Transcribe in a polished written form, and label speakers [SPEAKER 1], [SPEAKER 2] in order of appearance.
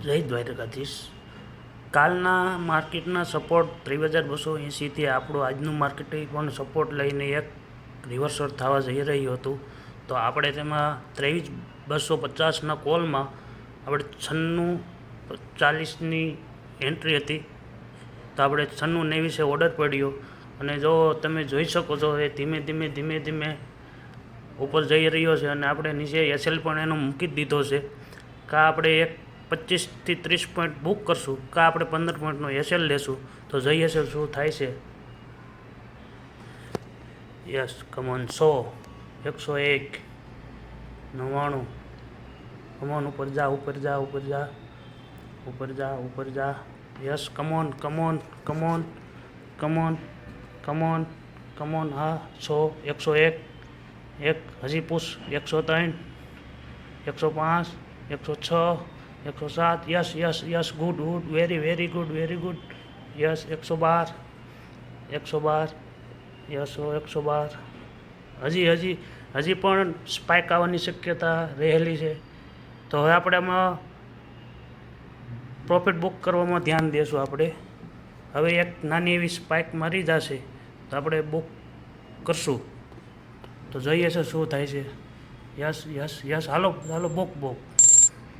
[SPEAKER 1] જય દ્વારકાધીશ. કાલના માર્કેટના સપોર્ટ 23,280થી આપણું આજનું માર્કેટ પણ સપોર્ટ લઈને એક રિવર્સલ થવા જઈ રહ્યું હતું. તો આપણે તેમાં 23,250ના કોલમાં આપણે 96,40ની એન્ટ્રી હતી. તો આપણે 96,90 ઓર્ડર પડ્યો અને જો તમે જોઈ શકો છો એ ધીમે ધીમે ઉપર જઈ રહ્યો છે અને આપણે નીચે એસએલ પણ એનો મૂકી જ દીધો છે. કાં આપણે એક 25થી 30 પોઈન્ટ બુક કરશું, કાં આપણે 15 પોઈન્ટનો એસએલ લેશું. તો જોઈએ છે શું થાય છે. યસ, કમોન 100, 101, 99, કમોન ઉપર જા, ઉપર જા, ઉપર જા, ઉપર જા, ઉપર જા. Yes, come on come on come on come on come on come on. હા, 100, 101, એક હજી push, 103, 105, 106, 107. Yes yes yes, good good, very good, very good. Yes, 112, 112. Yes, 112. હજી પણ સ્પાઇક આવવાની શક્યતા રહેલી છે. તો હવે આપણે આમાં પ્રોફિટ બુક કરવામાં ધ્યાન દઈશું. આપણે હવે એક નાની એવી સ્પાઇક મારી જશે તો આપણે બુક કરશું. તો જોઈએ છે શું થાય છે. યસ યસ યસ, હાલો હાલો, બુક બુક.